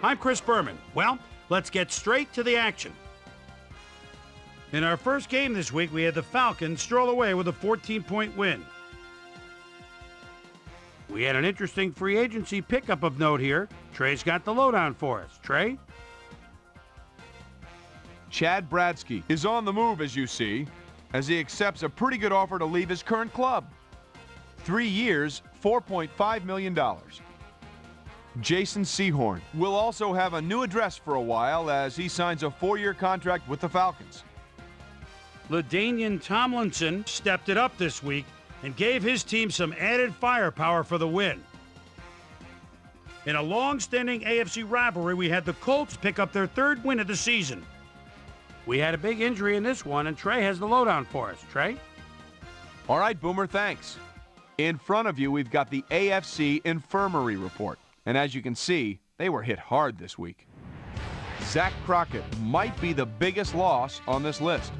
I'm Chris Berman. Well, let's get straight to the action. In our first game this week, we had the Falcons stroll away with a 14-point win. We had an interesting free agency pickup of note here. Trey's got the lowdown for us. Trey? Chad Bradsky is on the move, as you see, as he accepts a pretty good offer to leave his current club. 3 years, $4.5 million. Jason Sehorn will also have a new address for a while as he signs a 4-year contract with the Falcons. LaDainian Tomlinson stepped it up this week and gave his team some added firepower for the win. In a long-standing AFC rivalry, we had the Colts pick up their 3rd win of the season. We had a big injury in this one, and Trey has the lowdown for us. Trey? All right, Boomer, thanks. In front of you, we've got the AFC Infirmary Report. And as you can see, they were hit hard this week. Zach Crockett might be the biggest loss on this list.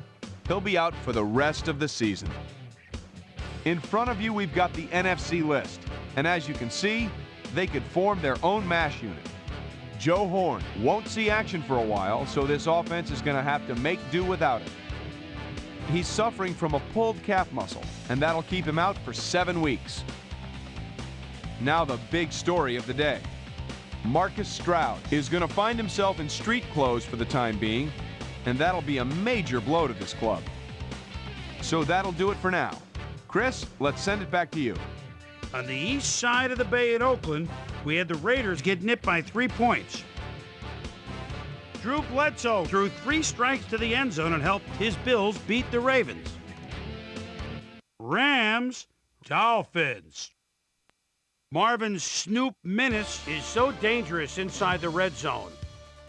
He'll be out for the rest of the season. In front of you, we've got the NFC list. And as you can see, they could form their own MASH unit. Joe Horn won't see action for a while, so this offense is going to have to make do without him. He's suffering from a pulled calf muscle, and that'll keep him out for 7 weeks. Now the big story of the day. Marcus Stroud is going to find himself in street clothes for the time being, and that'll be a major blow to this club. So that'll do it for now. Chris, let's send it back to you. On the east side of the bay in Oakland, we had the Raiders get nipped by 3 points. Drew Bledsoe threw 3 strikes to the end zone and helped his Bills beat the Ravens. Rams, Dolphins. Marvin Snoop Minnis is so dangerous inside the red zone.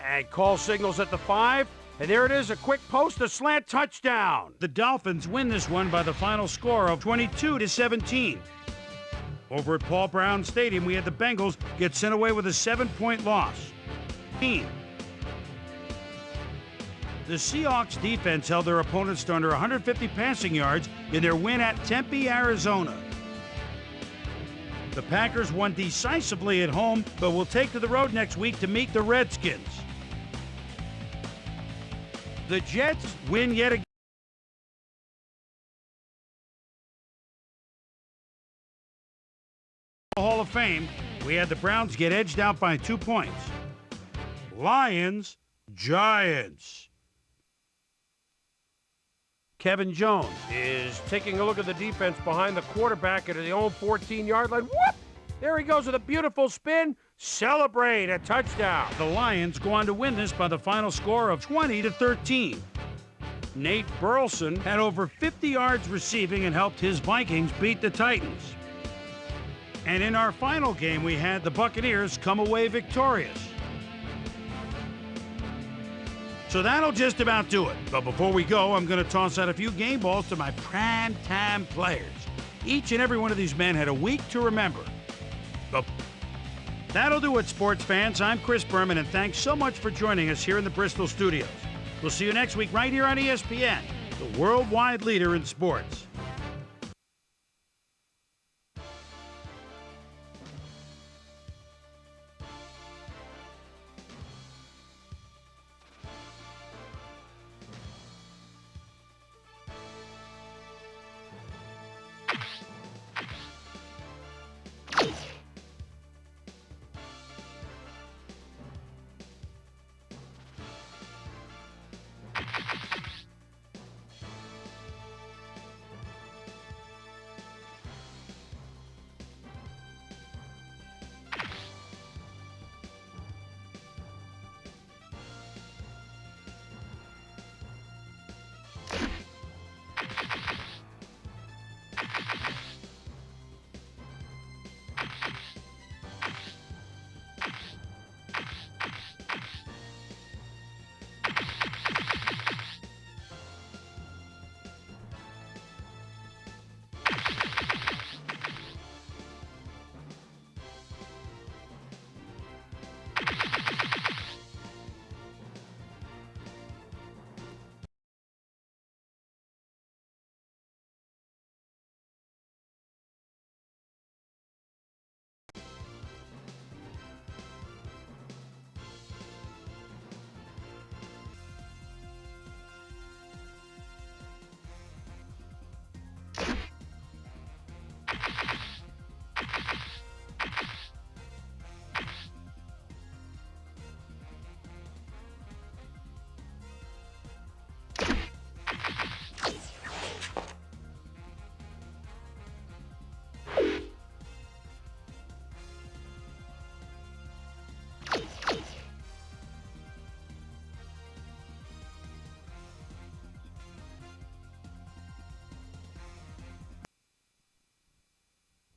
And call signals at the 5, and there it is, a quick post, a slant touchdown. The Dolphins win this one by the final score of 22-17. Over at Paul Brown Stadium, we had the Bengals get sent away with a 7-point loss. The Seahawks defense held their opponents to under 150 passing yards in their win at Tempe, Arizona. The Packers won decisively at home, but will take to the road next week to meet the Redskins. The Jets win yet again. Hall of Fame, we had the Browns get edged out by 2 points. Lions, Giants. Kevin Jones is taking a look at the defense behind the quarterback at his own 14-yard line. Whoop! There he goes with a beautiful spin. Celebrate a touchdown. The Lions go on to win this by the final score of 20-13. Nate Burleson had over 50 yards receiving and helped his Vikings beat the Titans. And in our final game, we had the Buccaneers come away victorious. So that'll just about do it. But before we go, I'm going to toss out a few game balls to my prime-time players. Each and every one of these men had a week to remember. But that'll do it, sports fans. I'm Chris Berman, and thanks so much for joining us here in the Bristol studios. We'll see you next week right here on ESPN, the worldwide leader in sports.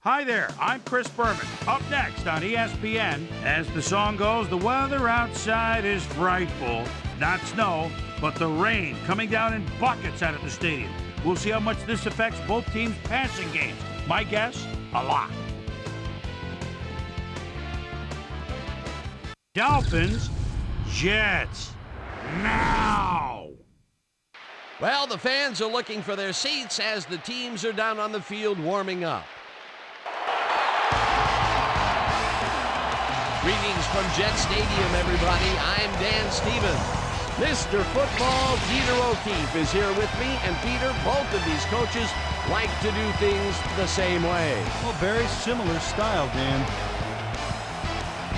Hi there, I'm Chris Berman. Up next on ESPN, as the song goes, the weather outside is frightful. Not snow, but the rain coming down in buckets out at the stadium. We'll see how much this affects both teams' passing games. My guess, a lot. Dolphins, Jets, now! Well, the fans are looking for their seats as the teams are down on the field warming up. Greetings from Jet Stadium, everybody. I'm Dan Stevens. Mr. Football, Peter O'Keefe, is here with me. And Peter, both of these coaches like to do things the same way. Well, very similar style, Dan.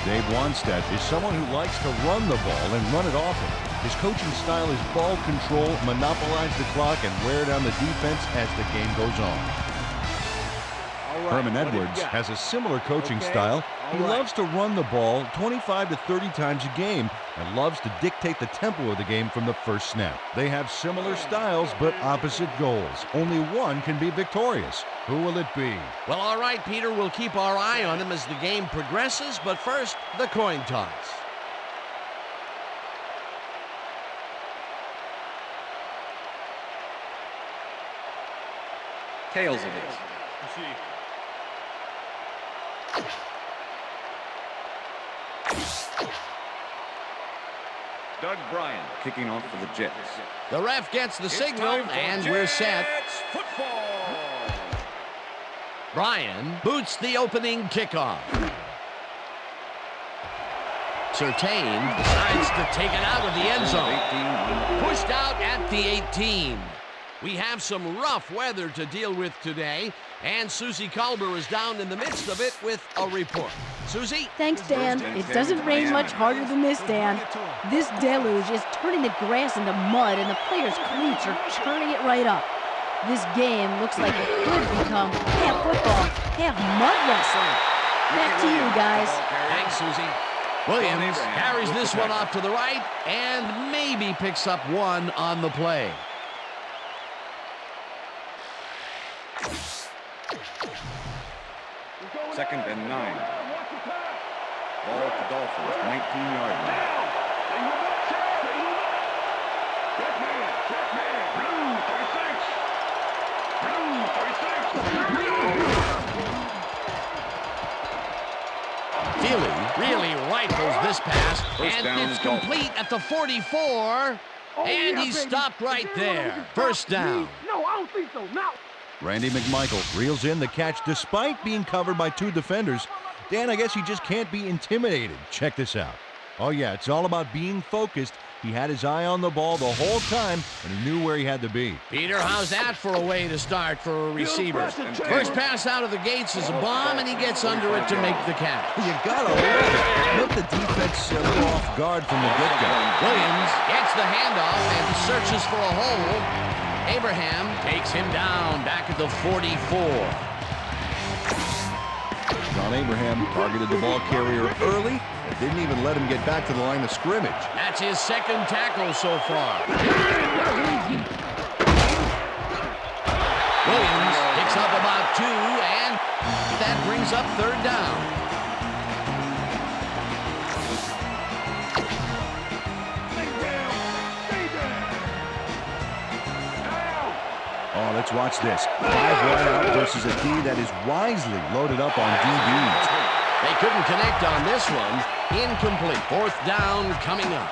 Dave Wanstead is someone who likes to run the ball and run it often. His coaching style is ball control, monopolize the clock, and wear down the defense as the game goes on. Herman Edwards has a similar coaching style. He loves to run the ball 25 to 30 times a game and loves to dictate the tempo of the game from the first snap. They have similar styles but opposite goals. Only one can be victorious. Who will it be? Well, all right, Peter, we'll keep our eye on him as the game progresses, but first, the coin toss. Tails it is. Doug Bryan kicking off for the Jets. The ref gets the signal, and we're set. Football. Bryan boots the opening kickoff. Surtain decides to take it out of the end zone. Pushed out at the 18. We have some rough weather to deal with today, and Susie Kalber is down in the midst of it with a report. Susie? Thanks, Dan. It doesn't rain much harder than this, Dan. This deluge is turning the grass into mud, and the players' cleats are churning it right up. This game looks like it could become half football, half mud wrestling. Back to you, guys. Thanks, Susie. Williams carries this one off to the right and maybe picks up one on the play. Second and 9. Ball at the Dolphins, 19-yard line. Feely really rifles this pass, First and down, it's complete at the 44, and he's stopped right there. First down. No, I don't think so. Now. Randy McMichael reels in the catch despite being covered by two defenders. Dan, I guess he just can't be intimidated. Check this out. Oh, yeah, it's all about being focused. He had his eye on the ball the whole time, and he knew where he had to be. Peter, how's that for a way to start for a receiver? First pass out of the gates is a bomb, and he gets under it to make the catch. You gotta love it. Let the defense set him off guard from the get-go. Williams gets the handoff and searches for a hole. Abraham takes him down back at the 44. John Abraham targeted the ball carrier early and didn't even let him get back to the line of scrimmage. That's his second tackle so far. Williams picks up about 2, and that brings up third down. Oh, let's watch this. 5 wide out versus a D that is wisely loaded up on DBs. They couldn't connect on this one. Incomplete. Fourth down coming up.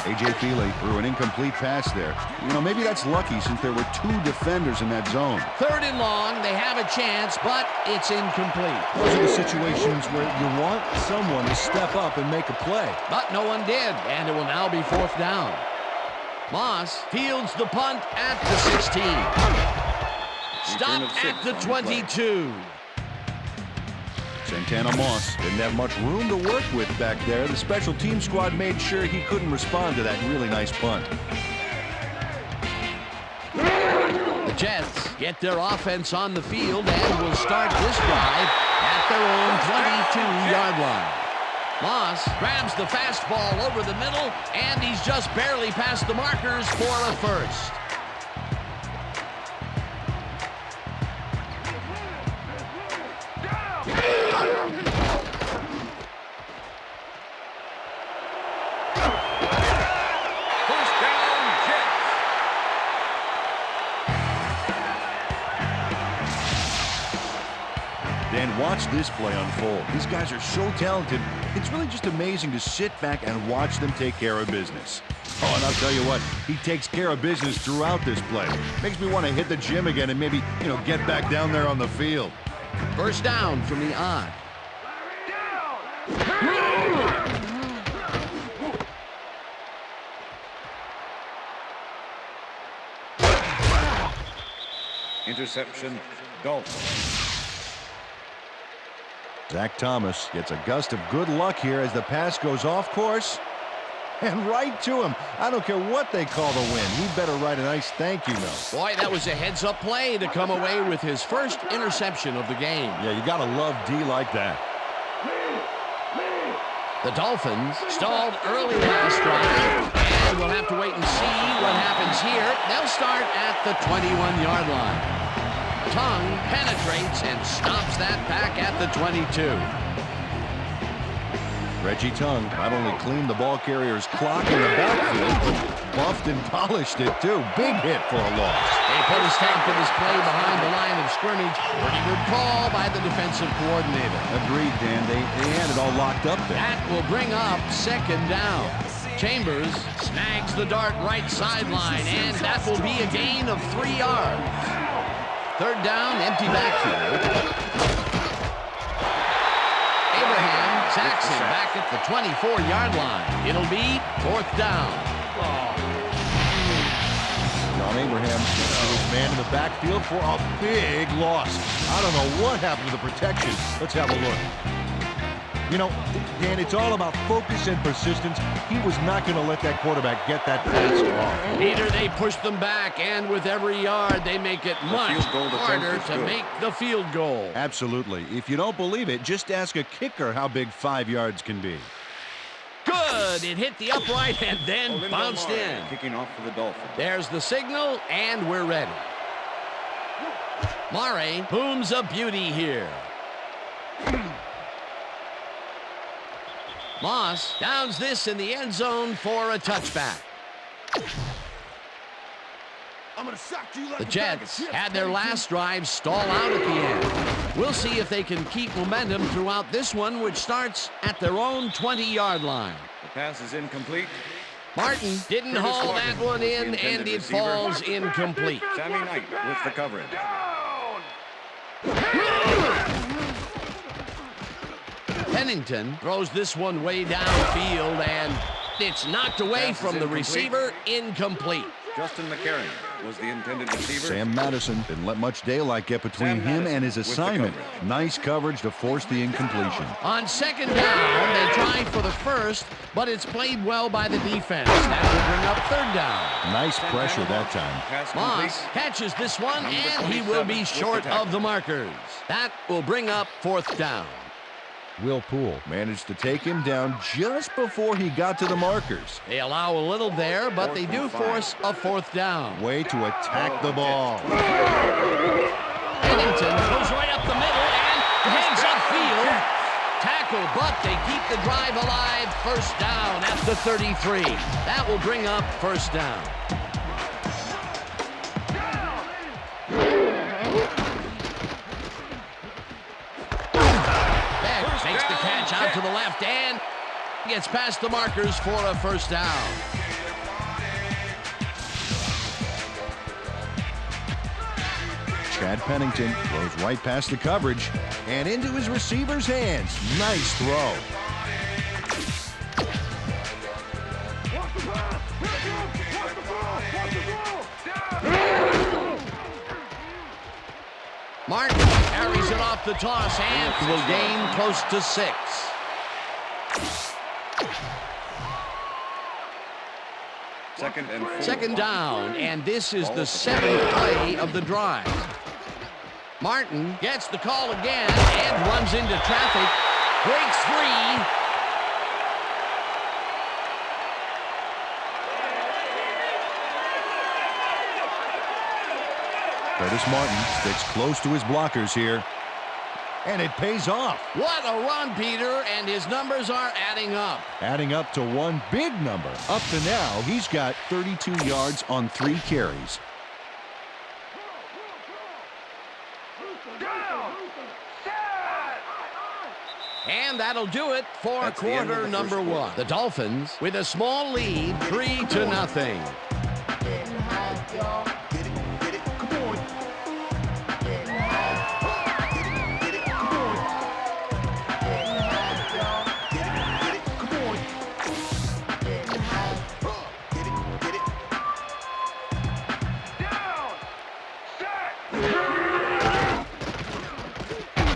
A.J. Feely threw an incomplete pass there. You know, maybe that's lucky since there were 2 defenders in that zone. Third and long. They have a chance, but it's incomplete. Those are the situations where you want someone to step up and make a play. But no one did, and it will now be fourth down. Moss fields the punt at the 16. Stopped at the 22. Santana Moss didn't have much room to work with back there. The special team squad made sure he couldn't respond to that really nice punt. The Jets get their offense on the field and will start this drive at their own 22-yard line. Moss grabs the fastball over the middle, and he's just barely past the markers for a first. watch this play unfold. These guys are so talented, it's really just amazing to sit back and watch them take care of business. Oh, and I'll tell you what, he takes care of business throughout this play. Makes me want to hit the gym again and maybe, get back down there on the field. First down from the odd. Interception, Dolphins. Zach Thomas gets a gust of good luck here as the pass goes off course. And right to him. I don't care what they call the win. He better write a nice thank you note. Boy, that was a heads-up play to come away with his first interception of the game. Yeah, you gotta love D like that. The Dolphins stalled early last drive, and we'll have to wait and see what happens here. They'll start at the 21-yard line. Tongue penetrates and stops that back at the 22. Reggie Tongue not only cleaned the ball carrier's clock in the backfield, but buffed and polished it too. Big hit for a loss. They put a stamp to this play behind the line of scrimmage. Pretty good call by the defensive coordinator. Agreed, Dan. They had it all locked up there. That will bring up second down. Chambers snags the dart right sideline, and that will be a gain of 3 yards. Third down, empty backfield. Abraham sacks him back at the 24-yard line. It'll be fourth down. John Abraham his man in the backfield for a big loss. I don't know what happened to the protection. Let's have a look. Dan, it's all about focus and persistence. He was not going to let that quarterback get that pass off. Peter, they push them back, and with every yard, they make it much harder to make the field goal. Absolutely. If you don't believe it, just ask a kicker how big 5 yards can be. Good. It hit the upright and then bounced in. Kicking off for the Dolphins. There's the signal, and we're ready. Murray booms a beauty here. Moss downs this in the end zone for a touchback. The Jets had their last drive stall out at the end. We'll see if they can keep momentum throughout this one, which starts at their own 20-yard line. The pass is incomplete. Martin didn't haul that one in, and it falls incomplete. Sammy Knight with the coverage. Pennington throws this one way downfield, and it's knocked away from the receiver, incomplete. Justin McCarron was the intended receiver. Sam Madison didn't let much daylight get between him and his assignment. Nice coverage to force the incompletion. On second down, they try for the first, but it's played well by the defense. That will bring up third down. Nice pressure that time. Moss catches this one, and he will be short of the markers. That will bring up fourth down. Will Poole managed to take him down just before he got to the markers. They allow a little there, but they do force a fourth down. Way to attack the ball. Pennington goes right up the middle and heads upfield. Tackle, but they keep the drive alive. First down at the 33. That will bring up first down. Makes the catch out to the left and gets past the markers for a first down. Chad Pennington goes right past the coverage and into his receiver's hands. Nice throw. Martin carries it off the toss and will gain close to 6. Second down, and this is the 7th play of the drive. Martin gets the call again and runs into traffic, breaks free. Curtis Martin sticks close to his blockers here, and it pays off. What a run, Peter, and his numbers are adding up. Adding up to one big number. Up to now, he's got 32 yards on 3 carries. And that'll do it for That's the end of quarter the number first one. quarter. The Dolphins with a small lead, 3-0.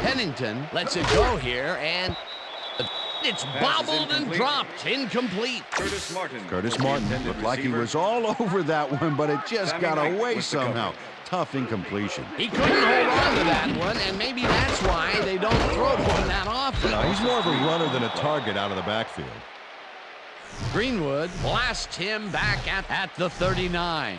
Pennington lets it go here, and it's bobbled and dropped. Incomplete. Curtis Martin looked like he was all over that one, but it just got away somehow. Tough incompletion. He couldn't hold on to that one, and maybe that's why they don't throw to him that often. No, he's more of a runner than a target out of the backfield. Greenwood blasts him back at the 39.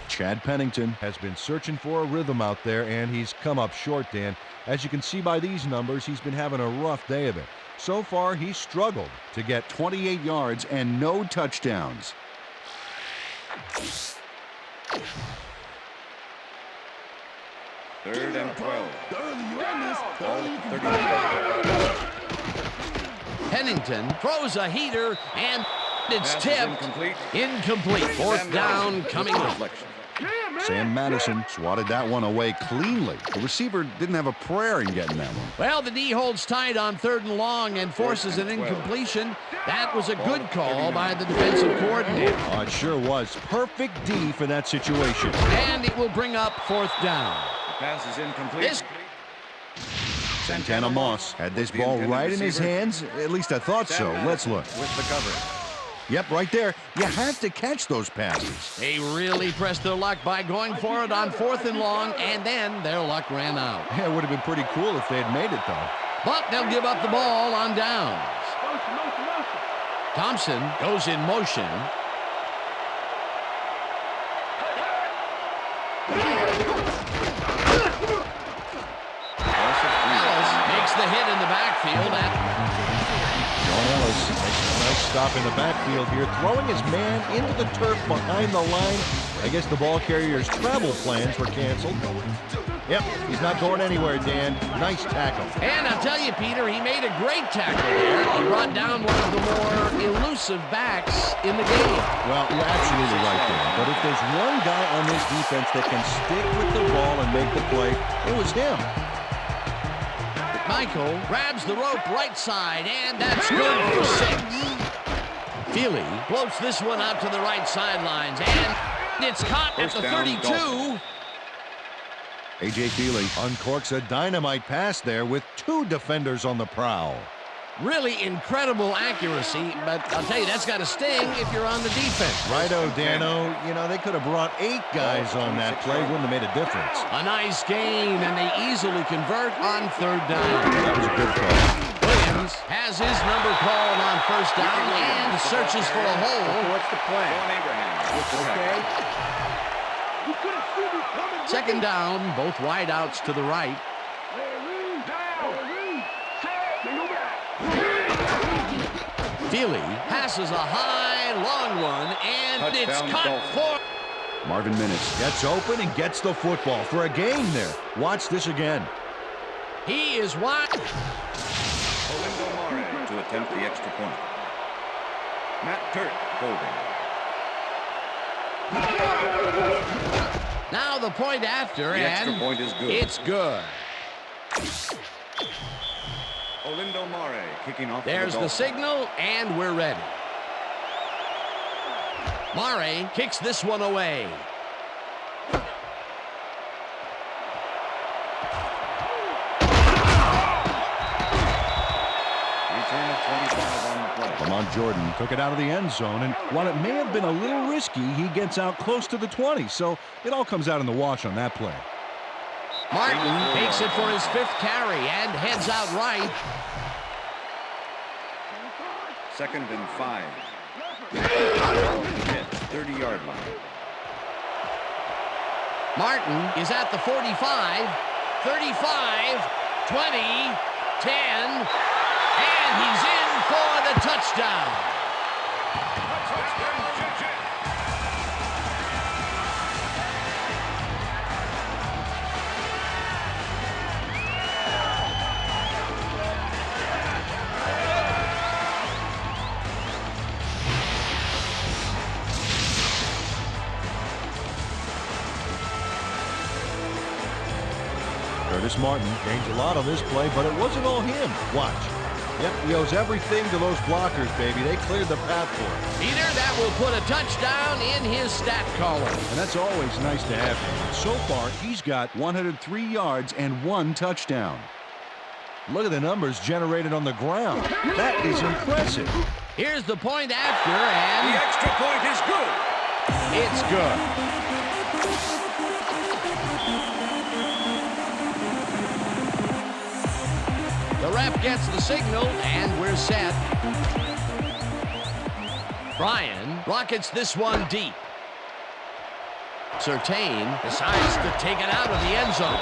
Chad Pennington has been searching for a rhythm out there, and he's come up short, Dan. As you can see by these numbers, he's been having a rough day of it. So far, he's struggled to get 28 yards and no touchdowns. Third and 12. Ball at 39. Pennington throws a heater, and it's Pass is tipped. Incomplete. Fourth down coming up. Deflection. Sam Madison swatted that one away cleanly. The receiver didn't have a prayer in getting that one. Well, the D holds tight on 3rd and long and forces an incompletion. That was a good call by the defensive coordinator. Oh, it sure was. Perfect D for that situation. And it will bring up 4th down. Pass is incomplete. This Santana Moss had this ball right in his hands. At least I thought so. Let's look. With the cover. Yep, right there. You have to catch those passes. They really pressed their luck by going for it on 4th and long, and then their luck ran out. Yeah, it would have been pretty cool if they had made it, though. But they'll give up the ball on downs. Thompson goes in motion. Ellis makes the hit in the backfield. John Ellis makes a nice stop in the backfield here, throwing his man into the turf behind the line. I guess the ball carrier's travel plans were canceled. Yep, he's not going anywhere, Dan. Nice tackle. And I'll tell you, Peter, he made a great tackle there. He brought down one of the more elusive backs in the game. Well, you're absolutely right, Dan. But if there's one guy on this defense that can stick with the ball and make the play, it was him. Michael grabs the rope right side, and that's good for 6. Feely floats this one out to the right sidelines, and it's caught at the 32. A.J. Feely uncorks a dynamite pass there with 2 defenders on the prowl. Really incredible accuracy, but I'll tell you, that's got to sting if you're on the defense. Righto, Dano. You know, they could have brought 8 guys on that play. Wouldn't have made a difference. A nice gain, and they easily convert on 3rd down. That was a good call. Williams has his number called on 1st down and searches for a hole. What's the play? John Abraham with the tackle. 2nd down, both wideouts to the right. Feely passes a high, long one, and it's caught for... Marvin Minnis gets open and gets the football for a gain there. Watch this again. He is wide. Olindo Mare to attempt the extra point. Matt Turt holding. Now the point after, The and extra point is good. it's good. Olindo Mare kicking off. There's the the Dolphins. signal, and we're ready. Mare kicks this one away. Return of 25 on the play. Lamont Jordan took it out of the end zone, and while it may have been a little risky, he gets out close to the 20, so it all comes out in the wash on that play. Martin takes it for his 5th carry and heads out right. 2nd and 5. Hit 30-yard line. Martin is at the 45, 35, 20, 10, and he's in for the touchdown. Curtis Martin gains a lot on this play, but it wasn't all him. Watch. Yep, he owes everything to those blockers, baby. They cleared the path for him. Peter, that will put a touchdown in his stat column. And that's always nice to have him. So far, he's got 103 yards and 1 touchdown. Look at the numbers generated on the ground. That is impressive. Here's the point after, and The extra point is good. it's good. The ref gets the signal, and we're set. Bryan rockets this one deep. Surtain decides to take it out of the end zone.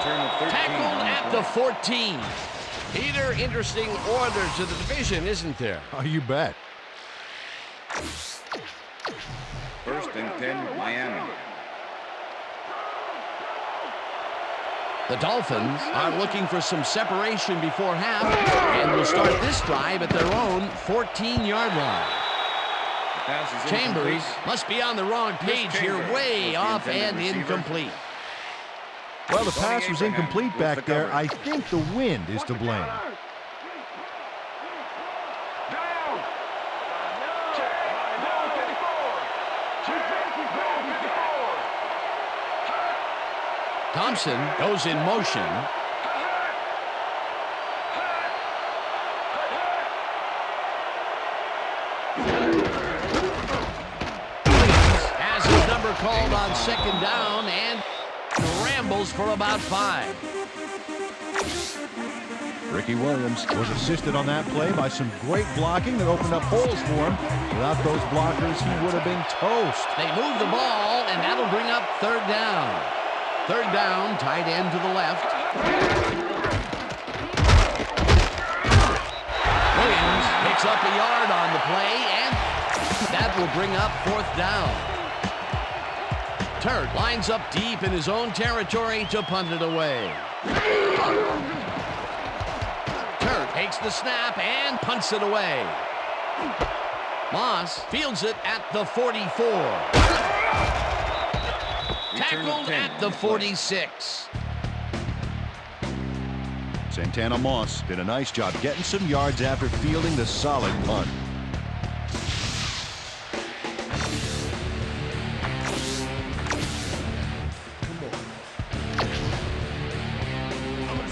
Tackled at the 14. Peter, interesting order to the division, isn't there? Oh, you bet. First and 10, Miami. The Dolphins are looking for some separation before half and will start this drive at their own 14-yard line. Pass is Chambers incomplete. must be on the wrong page here, Chambers way was the off intended and receiver. incomplete. Well, the pass was Abraham incomplete with back the there. coverage. I think the wind is to blame. Thompson goes in motion. Has his number called on second down and rambles for about 5. Ricky Williams was assisted on that play by some great blocking that opened up holes for him. Without those blockers, he would have been toast. They move the ball, and that'll bring up third down. Third down, tight end to the left. Williams picks up a yard on the play, and that will bring up fourth down. Turk lines up deep in his own territory to punt it away. Turk takes the snap and punts it away. Moss fields it at the 44. Tackled at the 46. Santana Moss did a nice job getting some yards after fielding the solid punt.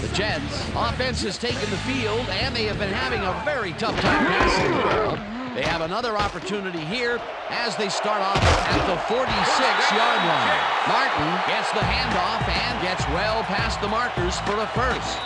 The Jets offense has taken the field, and they have been having a very tough time passing the ball. They have another opportunity here as they start off at the 46-yard line. Martin gets the handoff and gets well past the markers for a first.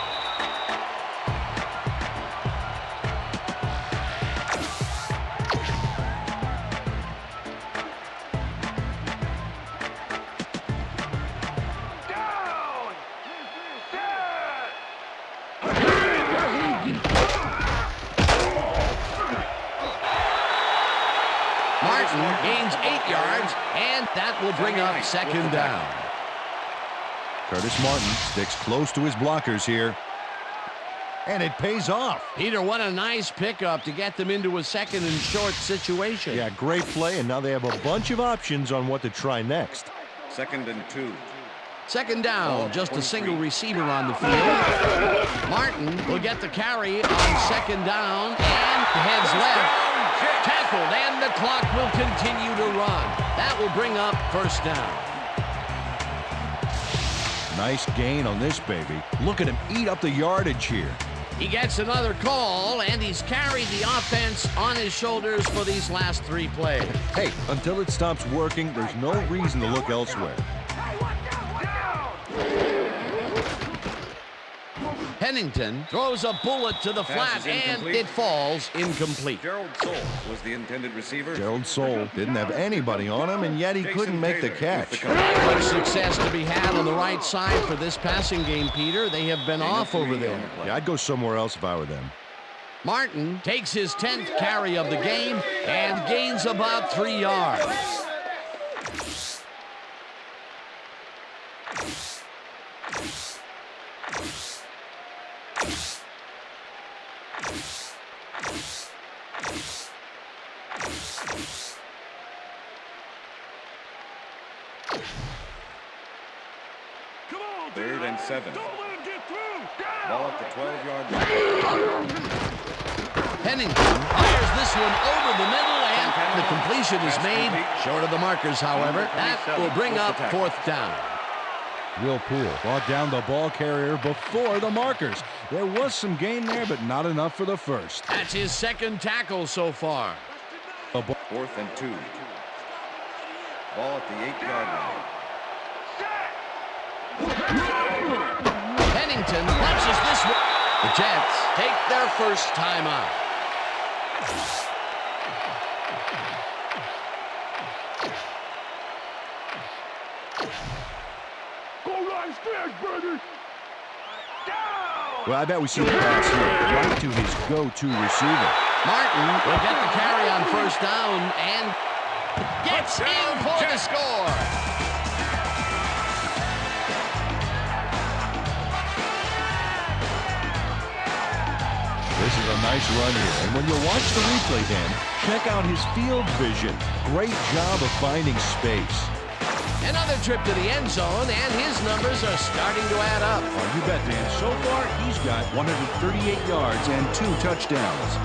Martin gains 8 yards, and that will bring up second down. Curtis Martin sticks close to his blockers here. And it pays off. Peter, what a nice pickup to get them into a second and short situation. Yeah, great play, and now they have a bunch of options on what to try next. Second and 2. Second down, just a single receiver on the field. Martin will get the carry on second down and heads left. Tackled, and the clock will continue to run. That will bring up first down. Nice gain on this baby. Look at him eat up the yardage here. He gets another call, and he's carried the offense on his shoulders for these last 3 plays. Hey, until it stops working, there's no reason to look elsewhere. Pennington throws a bullet to the Pass flat, is and incomplete. it falls incomplete. Gerald Soule was the intended receiver. Gerald Soule didn't have anybody on him, and yet he couldn't make the catch. Much success to be had on the right side for this passing game, Peter. They have been off over there. Yeah, I'd go somewhere else if I were them. Martin takes his 10th carry of the game and gains about 3 yards. Third and 7. Ball at the 12-yard line. Pennington fires this one over the middle, and the completion is made. Short of the markers, however. That will bring up fourth down. Will Poole brought down the ball carrier before the markers. There was some gain there, but not enough for the first. That's his second tackle so far. 4th and 2. Ball at the 8-yard line. Pennington punches this one. The Jets take their first timeout. Well, I bet we see the pass here right to his go-to receiver. Martin will get the carry on first down and gets in for the score. This is a nice run here. And when you watch the replay, Dan, check out his field vision. Great job of finding space. Another trip to the end zone, and his numbers are starting to add up. Oh, you bet, Dan. So far, he's got 138 yards and 2 touchdowns.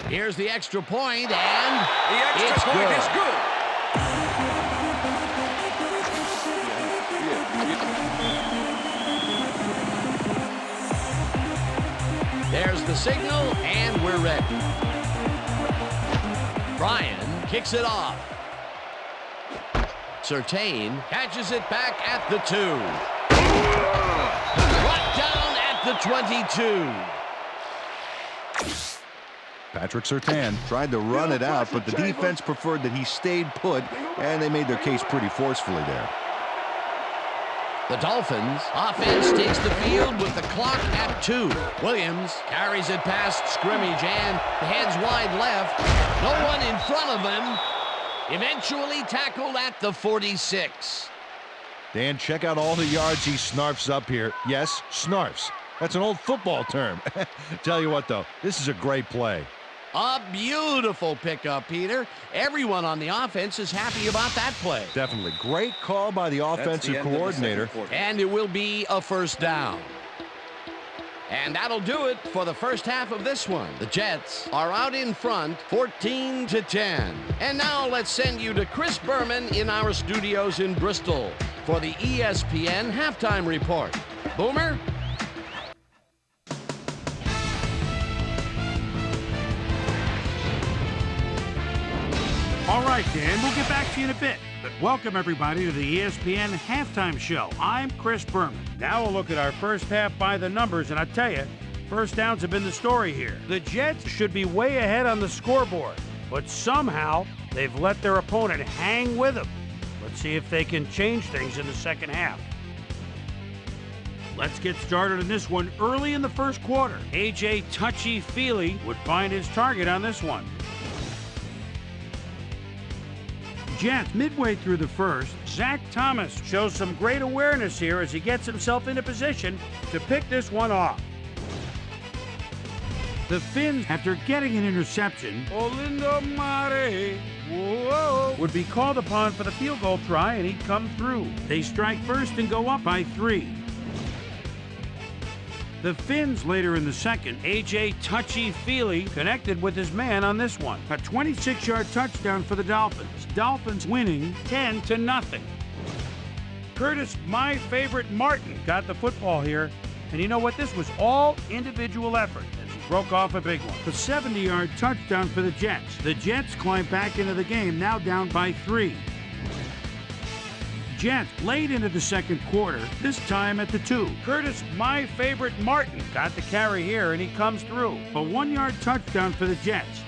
Here's the extra point, and The extra it's point good. is good. There's the signal, and we're ready. Bryan kicks it off. Surtain catches it back at the 2. Brought down at the 22. Patrick Surtain tried to run it out, but the defense preferred that he stayed put, and they made their case pretty forcefully there. The Dolphins offense takes the field with the clock at 2. Williams carries it past scrimmage and heads wide left. No one in front of him. Eventually tackled at the 46. Dan, check out all the yards he snarfs up here. Yes, snarfs. That's an old football term. Tell you what, though, this is a great play. A beautiful pickup, Peter. Everyone on the offense is happy about that play. Definitely. Great call by the offensive That's the end of the coordinator. second quarter. And it will be a first down. And that'll do it for the first half of this one. The Jets are out in front, 14-10. And now let's send you to Chris Berman in our studios in Bristol for the ESPN Halftime Report. Boomer? All right, Dan, we'll get back to you in a bit. But welcome, everybody, to the ESPN Halftime Show. I'm Chris Berman. Now we'll look at our first half by the numbers, and I tell you, first downs have been the story here. The Jets should be way ahead on the scoreboard, but somehow they've let their opponent hang with them. Let's see if they can change things in the second half. Let's get started in this one early in the first quarter. A.J. Touchy-Feely would find his target on this one. Jets midway through the first, Zach Thomas shows some great awareness here as he gets himself into position to pick this one off. The Finns, after getting an interception, would be called upon for the field goal try, and he'd come through. They strike first and go up by 3. The Finns later in the second, A.J. Touchy-Feely connected with his man on this one. A 26-yard touchdown for the Dolphins. Dolphins winning 10-0. Curtis, my favorite Martin, got the football here. And you know what? This was all individual effort as he broke off a big one. A 70-yard touchdown for the Jets. The Jets climb back into the game, now down by 3. Jets late into the second quarter, this time at the 2. Curtis, my favorite Martin, got the carry here, and he comes through. A 1-yard touchdown for the Jets.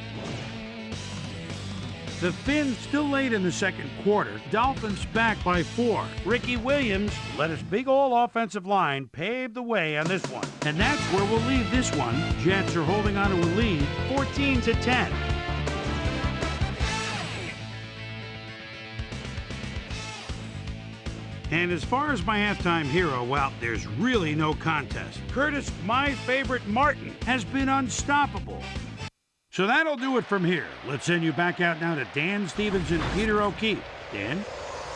The Finns still late in the second quarter. Dolphins back by 4. Ricky Williams let his big old offensive line pave the way on this one. And that's where we'll leave this one. Jets are holding on to a lead, 14-10. And as far as my halftime hero, well, there's really no contest. Curtis, my favorite Martin, has been unstoppable. So that'll do it from here. Let's send you back out now to Dan Stevens and Peter O'Keefe. Dan?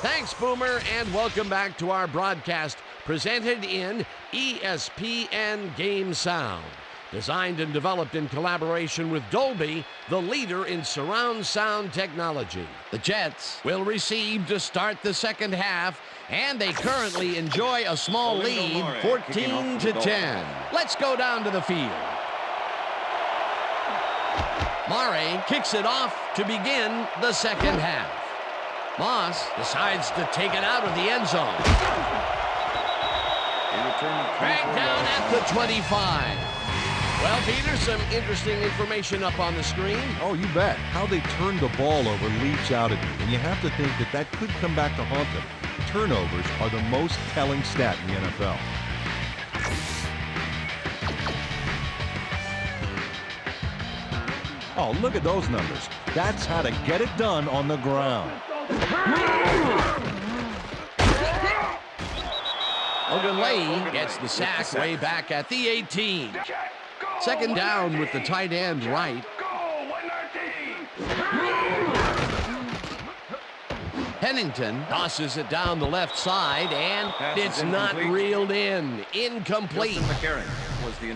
Thanks, Boomer, and welcome back to our broadcast presented in ESPN Game Sound. Designed and developed in collaboration with Dolby, the leader in surround sound technology. The Jets will receive to start the second half, and they currently enjoy a small lead, 14-10. Let's go down to the field. Murray kicks it off to begin the second half. Moss decides to take it out of the end zone. Back down at the 25. Well, Peter, some interesting information up on the screen. Oh, you bet. How they turned the ball over leaps out at you, and you have to think that that could come back to haunt them. Turnovers are the most telling stat in the NFL. Oh, look at those numbers. That's how to get it done on the ground. Ogunleye gets the sack way back at the 18. Second down with the tight end right. Pennington tosses it down the left side, and it's not reeled in. Incomplete.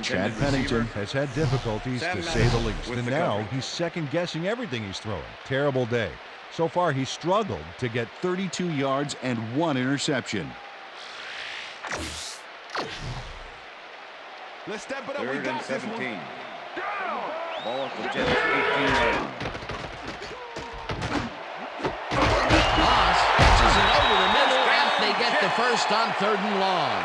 Chad Pennington has had difficulties, to say the least, and now he's second-guessing everything he's throwing. Terrible day. So far, he's struggled to get 32 yards and 1 interception. Let's step it up. Third and 17. Ball at the Jets, 18-yard. Moss catches it over the middle, and they get the first on 3rd and long.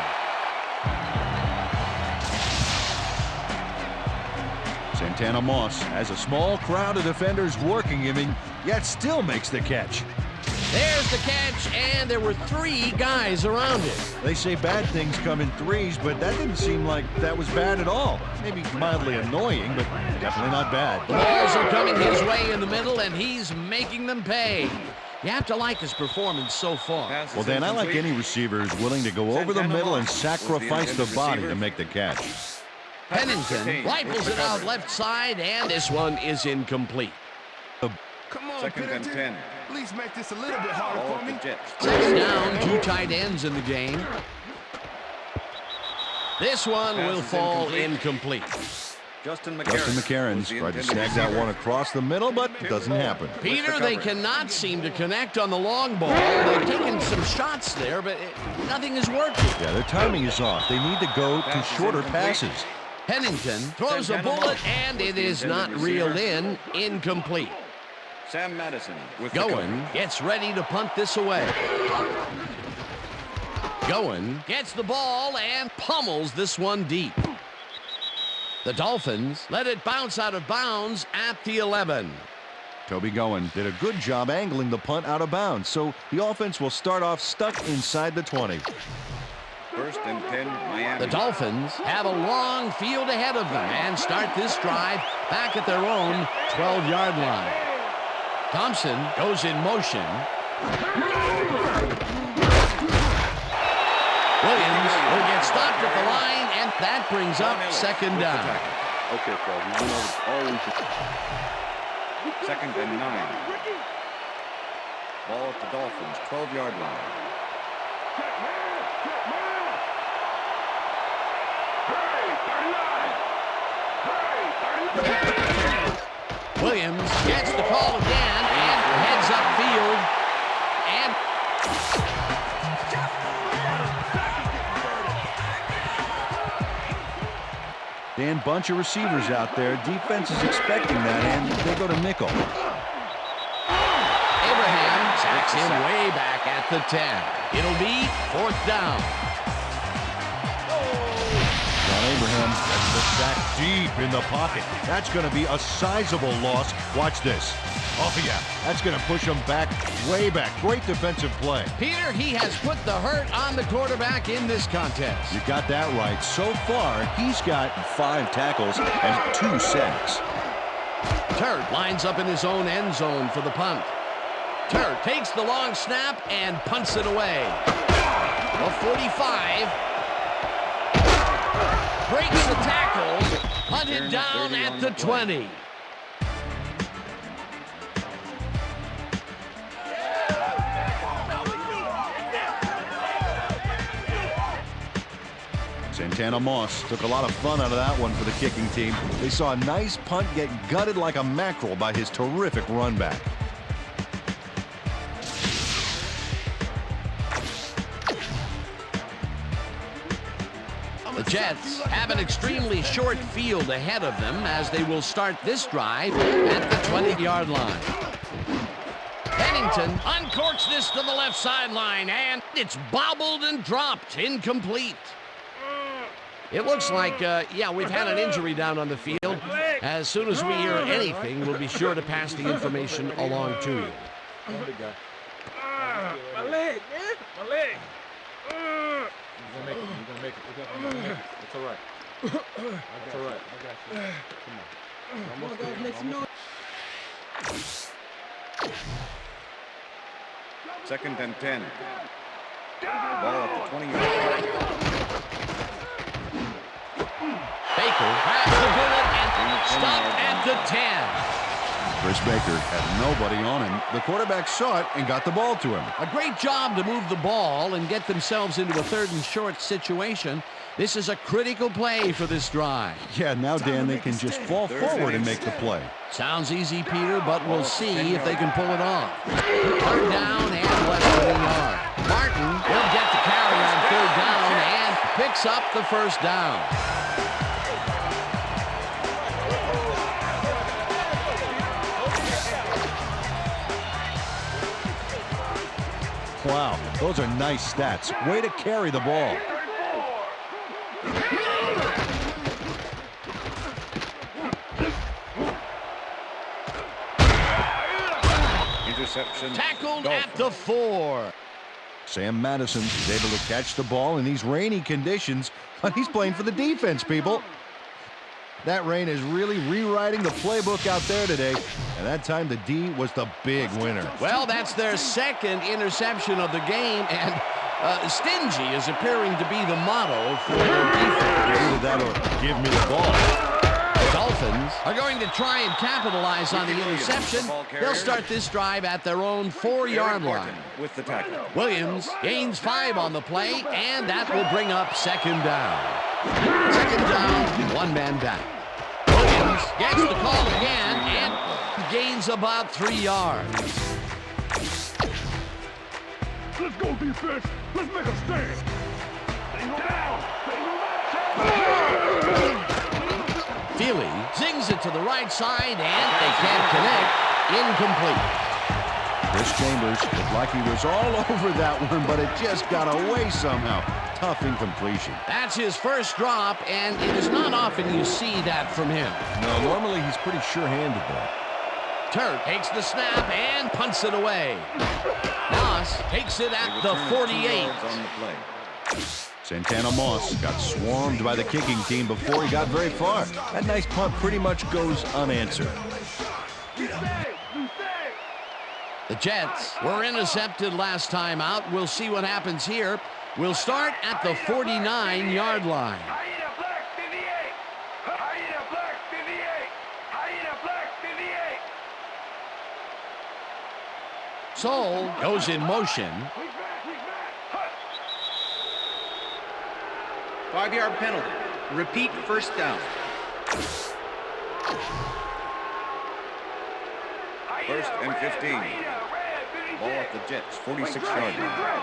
Santana Moss has a small crowd of defenders working him, yet still makes the catch. There's the catch, and there were 3 guys around it. They say bad things come in threes, but that didn't seem like that was bad at all. Maybe mildly annoying, but definitely not bad. The balls are coming his way in the middle, and he's making them pay. You have to like his performance so far. Well, Dan, I like any receiver who's willing to go over the middle and sacrifice the body to make the catch. Pennington rifles it out left side, and this one is incomplete. Come on, second and 10. Please make this a little bit harder for me. Second down, 2 tight ends in the game. This one will fall incomplete. Justin McCarron's tried to snag that one across the middle, but it doesn't happen. Peter, they cannot seem to connect on the long ball. They're taking some shots there, but nothing is working. Yeah, their timing is off. They need to go to shorter passes. Pennington throws a bullet, and it is not reeled in. Incomplete. Sam Madison with Goen gets ready to punt this away. Goen gets the ball and pummels this one deep. The Dolphins let it bounce out of bounds at the 11. Toby Goen did a good job angling the punt out of bounds, so the offense will start off stuck inside the 20. First and 10, Miami. The Dolphins have a long field ahead of them and start this drive back at their own 12-yard line. Thompson goes in motion. Williams will get stopped at the line, and that brings up second down. Okay, second and 9. Ball at the Dolphins, 12-yard line. Williams gets the call again and heads upfield. And Dan, bunch of receivers out there. Defense is expecting that, and they go to nickel. Abraham sacks him way back at the 10. It'll be 4th down. Abraham gets the sack deep in the pocket. That's going to be a sizable loss. Watch this. Oh, yeah. That's going to push him back, way back. Great defensive play. Peter, he has put the hurt on the quarterback in this contest. You got that right. So far, he's got 5 tackles and 2 sacks. Turt lines up in his own end zone for the punt. Turt takes the long snap and punts it away. The 45. Breaks the tackle, punted down at the 20. Santana Moss took a lot of fun out of that one for the kicking team. They saw a nice punt get gutted like a mackerel by his terrific run back. The Jets have an extremely short field ahead of them as they will start this drive at the 20-yard line. Pennington uncorks this to the left sideline, and it's bobbled and dropped, incomplete. It looks like, yeah, we've had an injury down on the field. As soon as we hear anything, we'll be sure to pass the information along to you. My leg, man. My leg. You're gonna make it. You're gonna make it. It's all right. It's all right. I got you. Come on. Almost there. Second and 10. Ball at the 20-yard line. Baker grabs the bullet and stopped at the 10. Chris Baker had nobody on him. The quarterback saw it and got the ball to him. A great job to move the ball and get themselves into a 3rd and short situation. This is a critical play for this drive. Yeah, now, Dan, they can just fall forward and make the play. Sounds easy, Peter, but we'll see if they can pull it off. 3rd down and less than a yard. Martin will get the carry on 3rd down and picks up the 1st down. Wow, those are nice stats. Way to carry the ball. Interception. Tackled Dolphins. at the 4. Sam Madison is able to catch the ball in these rainy conditions, but he's playing for the defense, people. That rain is really rewriting the playbook out there today, and that time the D was the big winner. Well, that's their 2nd interception of the game, and stingy is appearing to be the motto for their defense. Either that or give me the ball. The Dolphins are going to try and capitalize on the interception. They'll start this drive at their own 4-yard line. With the tackle. Williams gains 5 on the play, and that will bring up 2nd down. 2nd down, 1 man back. Williams gets the call again and gains about 3 yards. Let's go, defense. Let's make a stand. Down. Feely zings it to the right side, and they can't connect. Incomplete. Chris Chambers looked like he was all over that one, but it just got away somehow. Tough incompletion. That's his 1st drop, and it is not often you see that from him. No, normally he's pretty sure-handed, though. Turk takes the snap and punts it away. Moss takes it at the 48. On the play. Santana Moss got swarmed by the kicking team before he got very far. That nice punt pretty much goes unanswered. The Jets were intercepted last time out. We'll see what happens here. We'll start at the 49-yard line. Soul goes in motion. 5-yard penalty. Repeat 1st down. 1st and 15. Ball at the Jets, 46-yard line.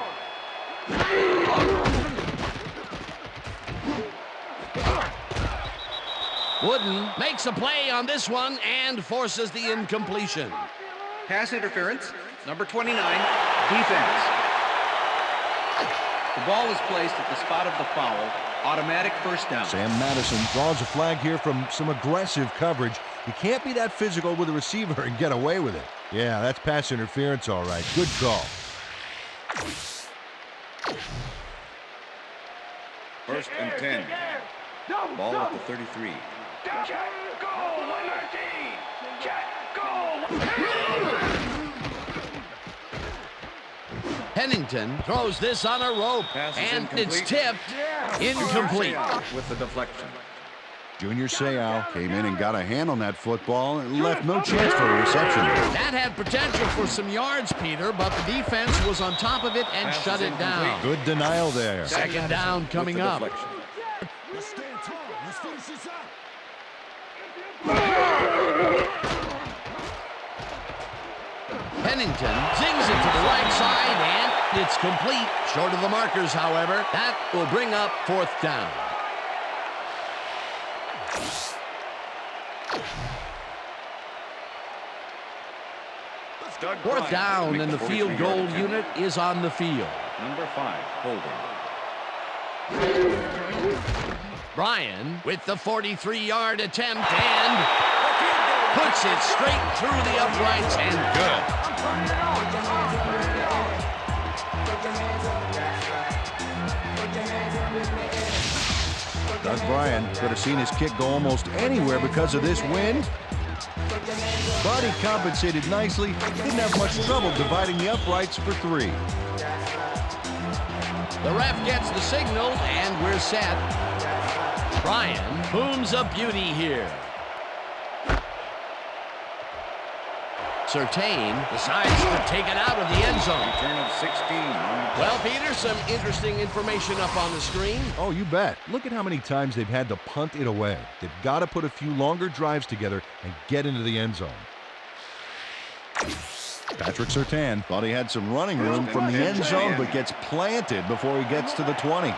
Wooden makes a play on this one and forces the incompletion. Pass interference, number 29, defense. The ball is placed at the spot of the foul. Automatic 1st down. Sam Madison draws a flag here from some aggressive coverage. You can't be that physical with a receiver and get away with it. Yeah, that's pass interference, all right. Good call. 1st and 10. Ball at the 33. Pennington throws this on a rope, and it's tipped. Incomplete. With the deflection. Junior Seau came in and got a hand on that football and left no chance for a reception. That had potential for some yards, Peter, but the defense was on top of it and shut it down. Good denial there. 2nd down coming up. Pennington zings it to the right side, and it's complete. Short of the markers, however. That will bring up 4th down. Fourth down, and the field goal unit is on the field. Number 5, holding. Bryan with the 43-yard attempt and puts it straight through the uprights and good. Doug Bryan could have seen his kick go almost anywhere because of this wind. But he compensated nicely. Didn't have much trouble dividing the uprights for 3. The ref gets the signal, and we're set. Bryan booms a beauty here. Surtain decides to take it out of the end zone. Return of 16. Well, Peter, some interesting information up on the screen. Oh, you bet. Look at how many times they've had to punt it away. They've got to put a few longer drives together and get into the end zone. Patrick Surtain thought he had some running room from the end zone, but gets planted before he gets to the 20.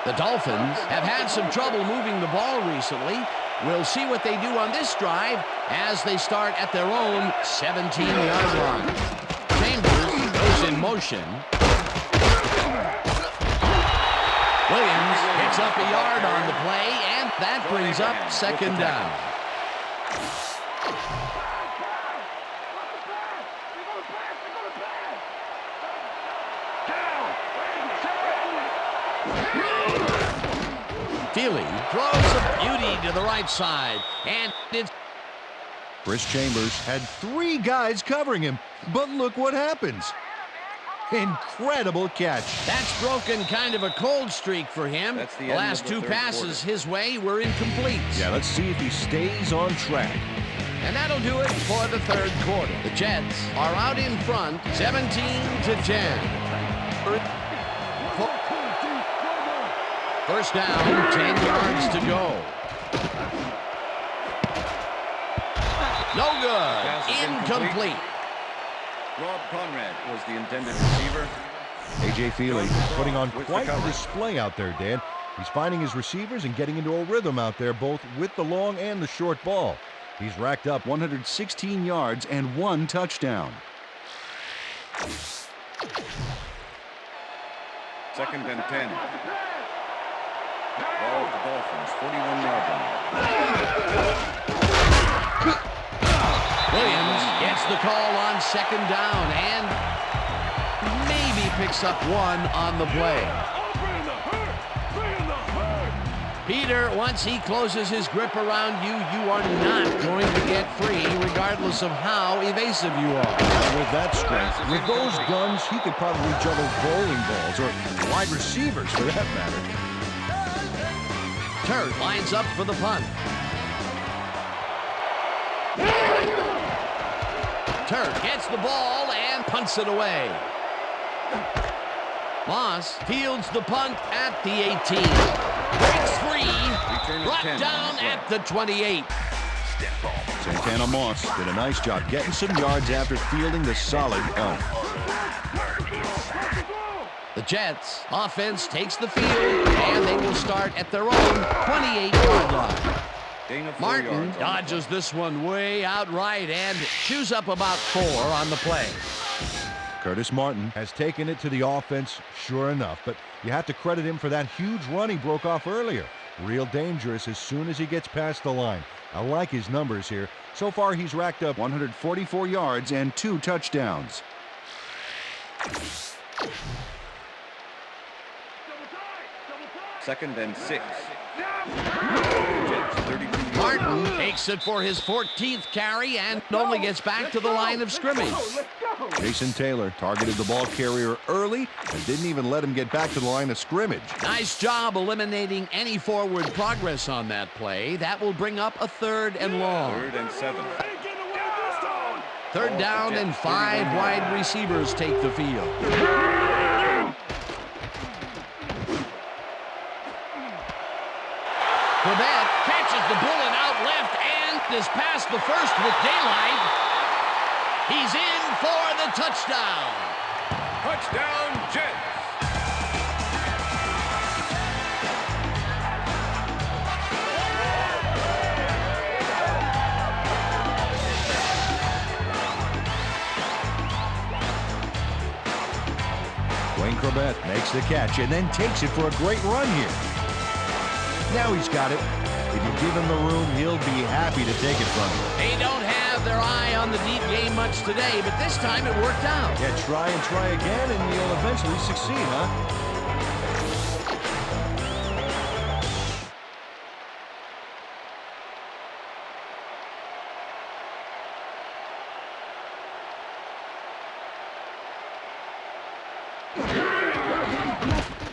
The Dolphins have had some trouble moving the ball recently. We'll see what they do on this drive as they start at their own 17-yard line. Chambers goes in motion. Williams picks up a yard on the play, and that brings up 2nd down. Feely throws a beauty to the right side, and it's... Chris Chambers had 3 guys covering him, but look what happens. Incredible catch. That's broken kind of a cold streak for him. The last 2 passes his way were incomplete. Yeah, let's see if he stays on track. And that'll do it for the 3rd quarter. The Jets are out in front, 17-10. First down, 10 yards to go. No good. Incomplete. Rob Conrad was the intended receiver. A.J. Feely putting on quite a display out there, Dan. He's finding his receivers and getting into a rhythm out there, both with the long and the short ball. He's racked up 116 yards and 1 touchdown. 2nd and 10. Ball of the Dolphins, 41-yard line. Williams gets the call on 2nd down and maybe picks up 1 on the play. Peter, once he closes his grip around you, you are not going to get free, regardless of how evasive you are. And with that strength, with those guns, he could probably juggle bowling balls or wide receivers for that matter. Turk lines up for the punt. Turk gets the ball and punts it away. Moss fields the punt at the 18. Breaks free. Brought down at the 28. Santana Moss did a nice job getting some yards after fielding the solid punt. The Jets offense takes the field, and they will start at their own 28-yard line. Martin dodges this one way outright and chews up about 4 on the play. Curtis Martin has taken it to the offense, sure enough, but you have to credit him for that huge run he broke off earlier. Real dangerous as soon as he gets past the line. I like his numbers here. So far, he's racked up 144 yards and 2 touchdowns. Second and 6. Martin takes it for his 14th carry and only gets back to the line of scrimmage. Jason Taylor targeted the ball carrier early and didn't even let him get back to the line of scrimmage. Nice job eliminating any forward progress on that play. That will bring up a 3rd and long. 3rd and 7. 3rd down and 5 wide receivers take the field. Corbett catches the bullet out left and is past the first with daylight. He's in for the touchdown. Touchdown, Jets. Wayne Corbett makes the catch and then takes it for a great run here. Now he's got it. If you give him the room, he'll be happy to take it from you. They don't have their eye on the deep game much today, but this time it worked out. Yeah, try and try again, and you'll eventually succeed, huh?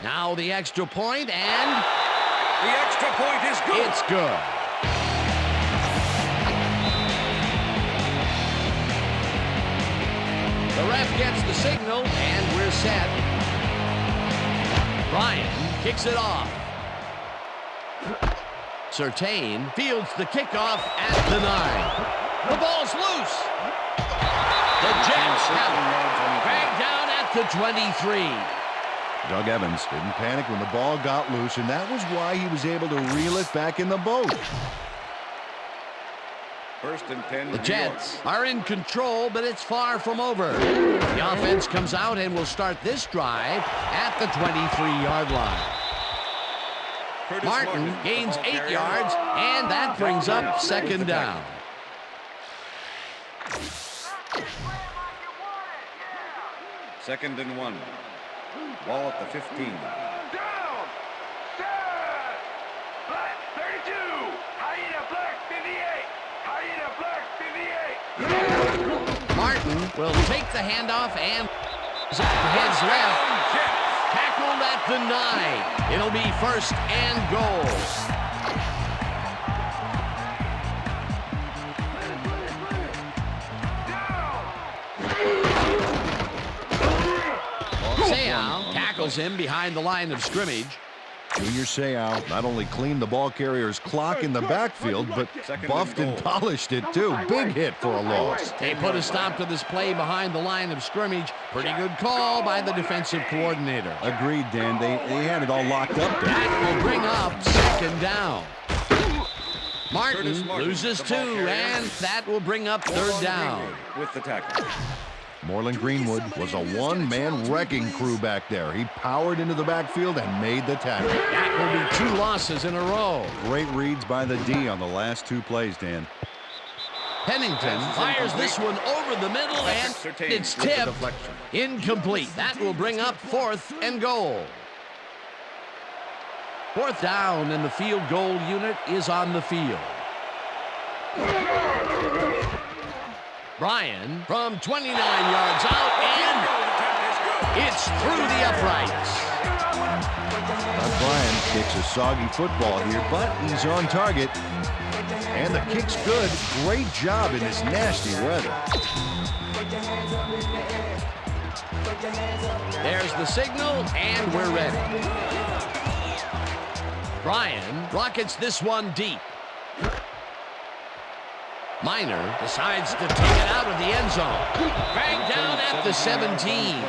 Now the extra point, and The extra point is good. it's good. The ref gets the signal, and we're set. Ryan kicks it off. Surtain fields the kickoff at the 9. The ball's loose. The Jets have it. Dragged down at the 23. Doug Evans didn't panic when the ball got loose, and that was why he was able to reel it back in the boat. First and 10. The Jets are in control, but it's far from over. The offense comes out and will start this drive at the 23-yard line. Martin gains 8 yards, and that brings up second down. Second and 1. Ball at the 15. Down! Set! Black 32! Hyena Black 58! Hyena Black 58! Martin will take the handoff and heads left. Tackled at the 9. It'll be first and goal. Seau tackles him behind the line of scrimmage. Junior Seau not only cleaned the ball carrier's clock in the backfield, but buffed and polished it too. Big hit for a loss. They put a stop to this play behind the line of scrimmage. Pretty good call by the defensive coordinator. Agreed, Dan. They had it all locked up there. That will bring up second down. Martin loses 2, and that will bring up third down. With the tackle. Moreland Greenwood was a one-man wrecking crew back there. He powered into the backfield and made the tackle. That will be 2 losses in a row. Great reads by the D on the last 2 plays, Dan. Pennington fires this one over the middle, and it's tipped. Incomplete. That will bring up 4th and goal. 4th down, and the field goal unit is on the field. Bryan from 29 yards out, and it's through the uprights. Bryan kicks a soggy football here, but he's on target. And the kick's good. Great job in this nasty weather. There's the signal, and we're ready. Bryan rockets this one deep. Minor decides to take it out of the end zone. Dragged down at the 17.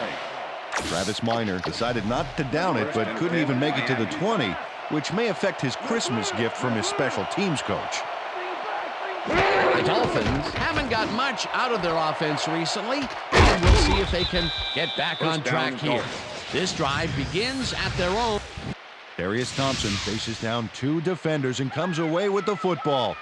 Travis Minor decided not to down it, but couldn't even make it to the 20, which may affect his Christmas gift from his special teams coach. The Dolphins haven't got much out of their offense recently, and we'll see if they can get back on track here. This drive begins at their own. Darius Thompson faces down 2 defenders and comes away with the football.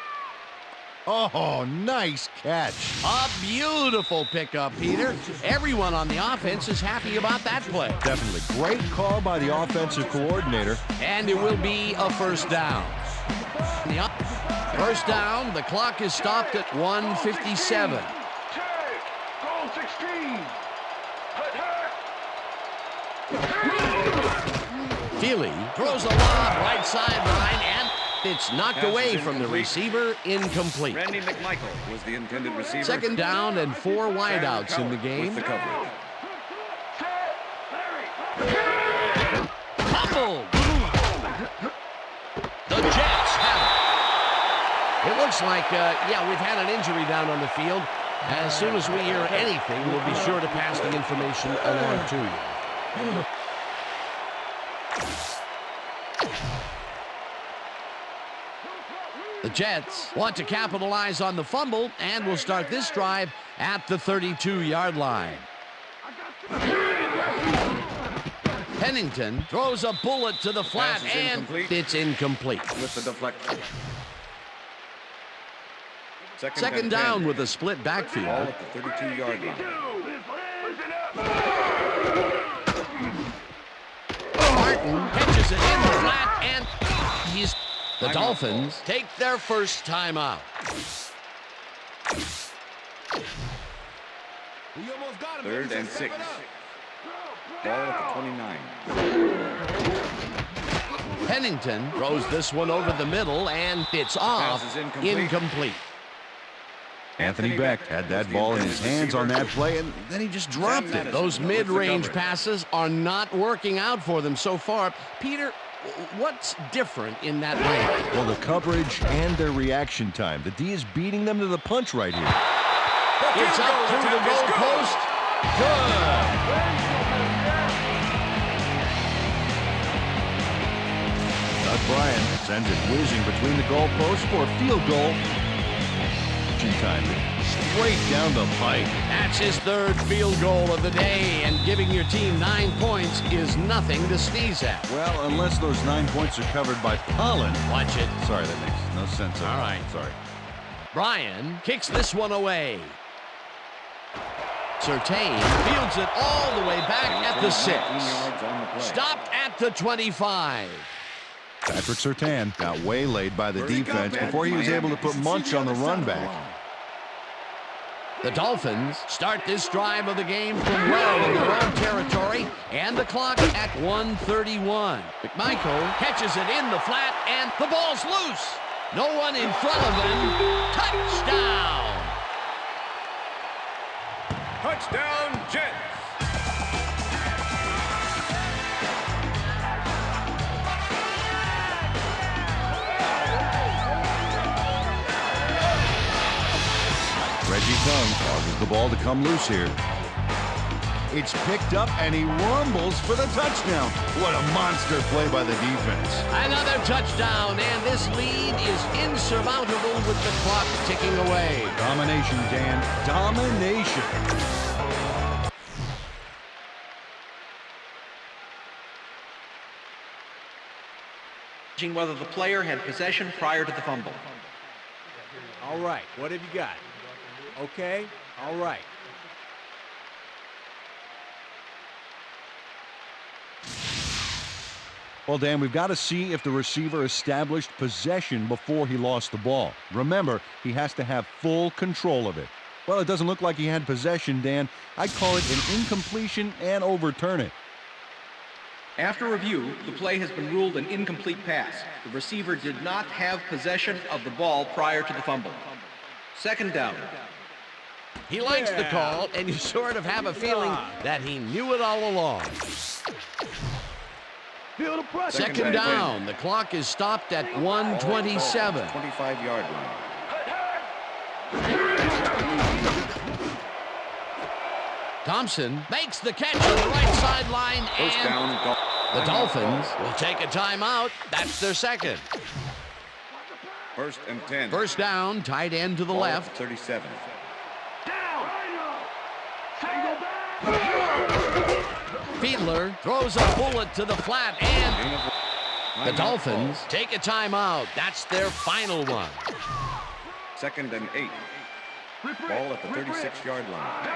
Oh, nice catch. A beautiful pickup, Peter. Everyone on the offense is happy about that play. Definitely. Great call by the offensive coordinator. And it will be a first down. First down, the clock is stopped at 1:57. Goal 16! Feely throws a lob right sideline, and it's knocked away from the receiver, incomplete. Randy McMichael was the intended receiver. Second down and 4 wideouts in the game. With the coverage. Fumbled. The Jets have it. It looks like, we've had an injury down on the field. As soon as we hear anything, we'll be sure to pass the information along to you. The Jets want to capitalize on the fumble and will start this drive at the 32-yard line. Pennington throws a bullet to the flat, and it's incomplete. With the deflection. Second down with a split backfield. Ball at the 32-yard line. Martin catches it in the flat, and the Dolphins take their first timeout. Third and 6. Ball at the 29. Pennington throws this one over the middle, and it's off. Incomplete. Anthony Beck had that ball in his hands on that play, and then he just dropped it. Those mid-range passes are not working out for them so far. Peter, what's different in that range? Well, the coverage and their reaction time. The D is beating them to the punch right here. It's up through the goal post. Good. Doug Bryan sends it whizzing between the goal posts for a field goal. Time straight down the pipe. That's his third field goal of the day, and giving your team 9 points is nothing to sneeze at. Well, unless those 9 points are covered by pollen. Watch it. Sorry, that makes no sense. All right. Sorry. Bryan kicks this one away. Surtain fields it all the way back at the 6. Stopped at the 25. Patrick Surtain got waylaid by the defense before he was able to put Munch on the run back. The Dolphins start this drive of the game from well in their own territory, and the clock at 1:31. McMichael catches it in the flat, and the ball's loose. No one in front of him. Touchdown! Touchdown, Jets! Reggie Tongue causes the ball to come loose here. It's picked up, and he rumbles for the touchdown. What a monster play by the defense. Another touchdown, and this lead is insurmountable with the clock ticking away. Domination, Dan. Domination. Whether the player had possession prior to the fumble. All right, what have you got? Okay, all right. Well, Dan, we've got to see if the receiver established possession before he lost the ball. Remember, he has to have full control of it. Well, it doesn't look like he had possession, Dan. I'd call it an incompletion and overturn it. After review, the play has been ruled an incomplete pass. The receiver did not have possession of the ball prior to the fumble. Second down. He likes the call, and you sort of have a feeling that he knew it all along. Second down. The clock is stopped at 1:27. 25-yard line. Thompson makes the catch on the right sideline, and the Dolphins will take a timeout. That's their second. First and 10. First down, tight end to the left. 37. Fiedler throws a bullet to the flat, and the Dolphins take a timeout. That's their final one. Second and 8. Ball at the 36-yard line.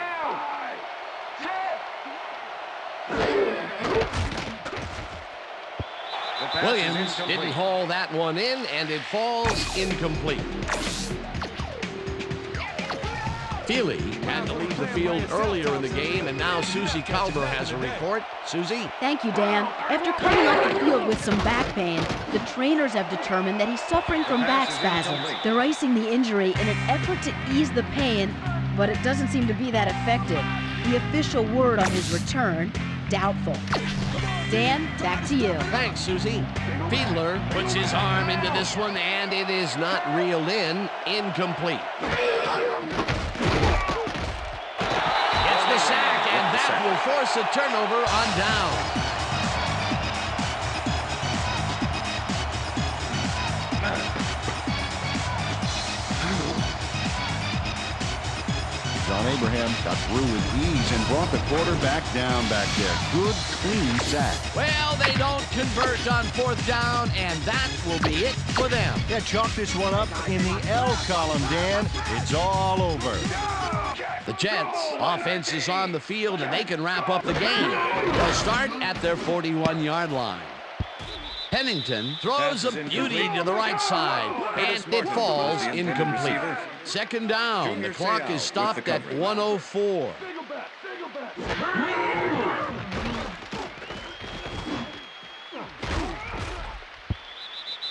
Williams didn't haul that one in, and it falls incomplete. Feely had to leave the field earlier in the game, and now Susie Calber has a report. Susie? Thank you, Dan. After coming off the field with some back pain, the trainers have determined that he's suffering from back spasms. They're icing the injury in an effort to ease the pain, but it doesn't seem to be that effective. The official word on his return, doubtful. Dan, back to you. Thanks, Susie. Fiedler puts his arm into this one, and it is not reeled in. Incomplete. the sack, and that will force a turnover on down. John Abraham got through with ease and brought the quarterback down back there. Good, clean sack. Well, they don't convert on fourth down, and that will be it for them. Yeah, chalk this one up in the L column, Dan. It's all over. The Jets' offense is on the field, and they can wrap up the game. They'll start at their 41-yard line. Pennington throws a beauty to the right side, and it falls incomplete. Second down. The clock is stopped at 1:04.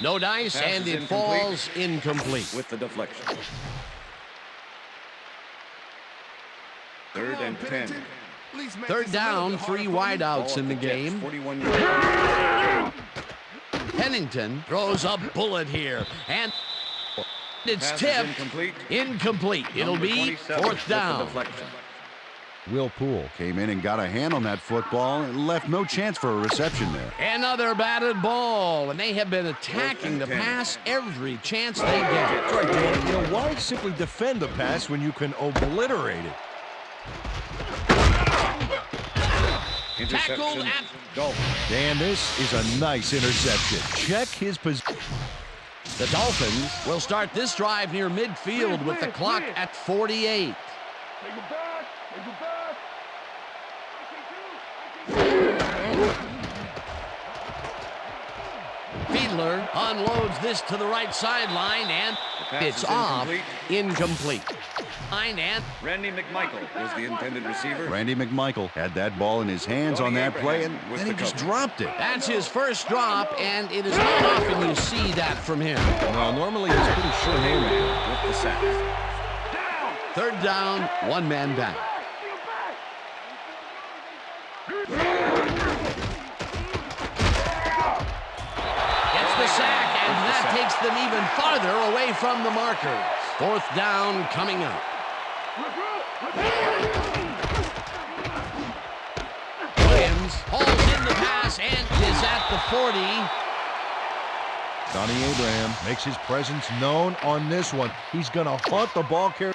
No dice, and it falls incomplete. With the deflection. 3rd and 10. Third down, 3 wideouts in the game. 41 yards. Pennington throws a bullet here, and it's tipped. Incomplete. It'll be fourth down. Will Poole came in and got a hand on that football and left no chance for a reception there. Another batted ball, and they have been attacking the pass every chance they get. That's right, Dan. You know, why simply defend the pass when you can obliterate it? Tackled at Dolphins. Dan, this is a nice interception. Check his position. the Dolphins will start this drive near midfield with the clock at 48. Fiedler unloads this to the right sideline, and it's off. Incomplete. And Randy McMichael was the intended receiver. Randy McMichael had that ball in his hands on that play, and then he just dropped it. That's his first drop, and it is not often you see that from him. Well, normally he's pretty sure-handed. With the sack. Third down, one man back. Gets the sack, and that takes them even farther away from the markers. Fourth down coming up. Williams hauls in the pass and is at the 40. Donnie Abraham makes his presence known on this one. He's going to hunt the ball carrier.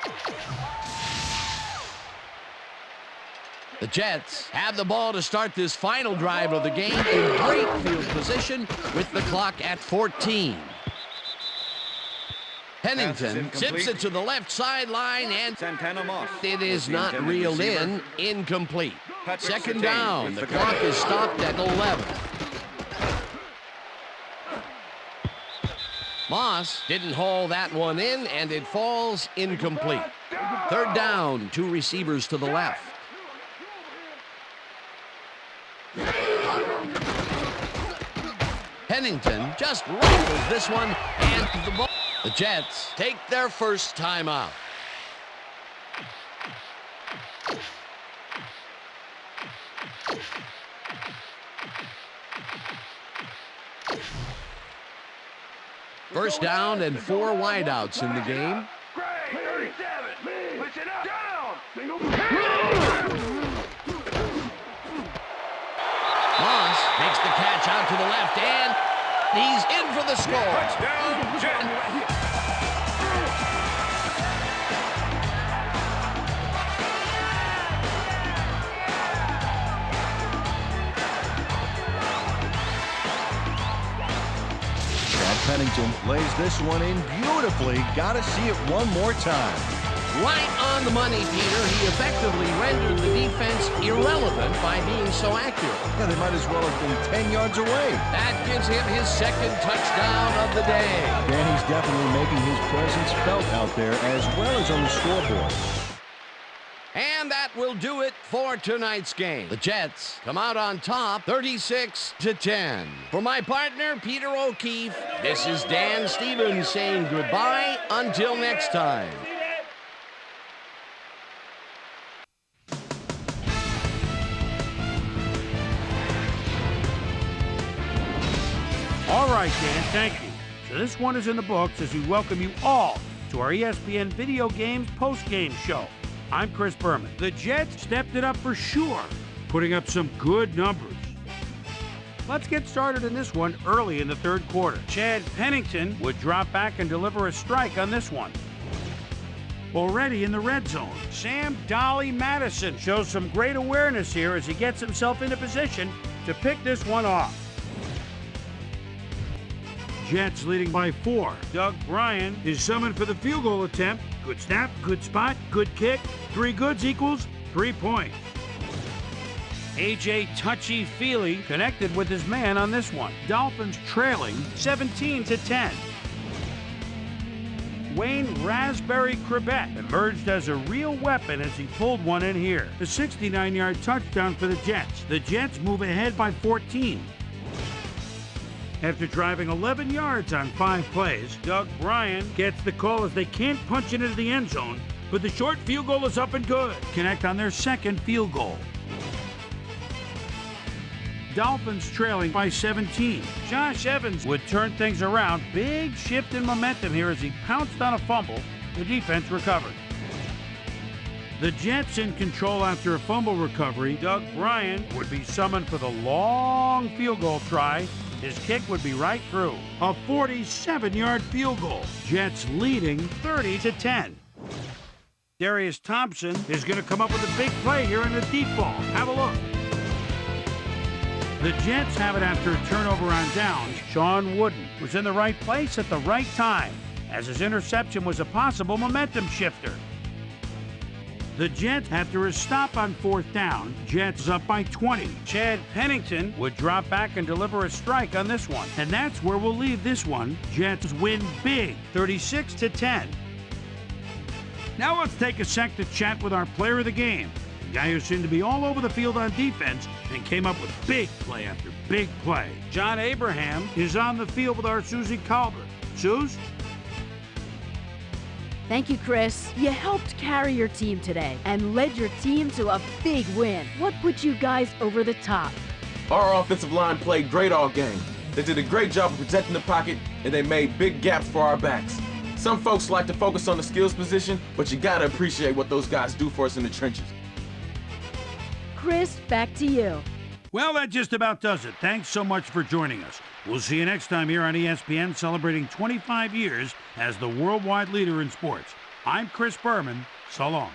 The Jets have the ball to start this final drive of the game in great field position with the clock at 14. Pennington zips it to the left sideline, and Santana Moss. it is not reeled in. Incomplete. Second down. The clock is stopped at 11. Moss didn't haul that one in, and it falls incomplete. Third down, two receivers to the left. Pennington just rifles this one, and the ball. The Jets take their first timeout. First down and 4 wideouts in the game. Moss makes the catch out to the left, and he's in for the score. Touchdown, Jets. Pennington lays this one in beautifully. Got to see it one more time. Right on the money, Peter. He effectively rendered the defense irrelevant by being so accurate. Yeah, they might as well have been 10 yards away. That gives him his second touchdown of the day. Dan, he's definitely making his presence felt out there as well as on the scoreboard. And that will do it for tonight's game. The Jets come out on top 36-10. For my partner, Peter O'Keefe, this is Dan Stevens saying goodbye until next time. All right, Dan, thank you. So this one is in the books as we welcome you all to our ESPN Video Games Postgame Show. I'm Chris Berman. The Jets stepped it up for sure, putting up some good numbers. Let's get started in this one early in the third quarter. Chad Pennington would drop back and deliver a strike on this one. Already in the red zone, Sam Dolly Madison shows some great awareness here as he gets himself into position to pick this one off. Jets leading by 4. Doug Bryan is summoned for the field goal attempt. Good snap, good spot, good kick. 3 goods equals 3 points. A.J. Touchy-Feely connected with his man on this one. Dolphins trailing 17-10. Wayne Raspberry Crabette emerged as a real weapon as he pulled one in here. A 69-yard touchdown for the Jets. The Jets move ahead by 14. After driving 11 yards on 5 plays, Doug Bryan gets the call as they can't punch it into the end zone, but the short field goal is up and good. Connect on their second field goal. Dolphins trailing by 17. Josh Evans would turn things around. Big shift in momentum here as he pounced on a fumble. The defense recovered. The Jets in control after a fumble recovery. Doug Bryan would be summoned for the long field goal try. His kick would be right through. A 47-yard field goal. Jets leading 30-10. Darius Thompson is going to come up with a big play here in the deep ball. Have a look. The Jets have it after a turnover on downs. Sean Wooden was in the right place at the right time, as his interception was a possible momentum shifter. The Jets, after a stop on 4th down, Jets up by 20. Chad Pennington would drop back and deliver a strike on this one. And that's where we'll leave this one. Jets win big, 36-10. Now let's take a sec to chat with our player of the game. The guy who seemed to be all over the field on defense and came up with big play after big play. John Abraham is on the field with our Susie Colbert. Suze? Thank you, Chris. You helped carry your team today and led your team to a big win. What put you guys over the top? Our offensive line played great all game. They did a great job of protecting the pocket, and they made big gaps for our backs. Some folks like to focus on the skills position, but you gotta appreciate what those guys do for us in the trenches. Chris, back to you. Well, that just about does it. Thanks so much for joining us. We'll see you next time here on ESPN, celebrating 25 years as the worldwide leader in sports. I'm Chris Berman. So long.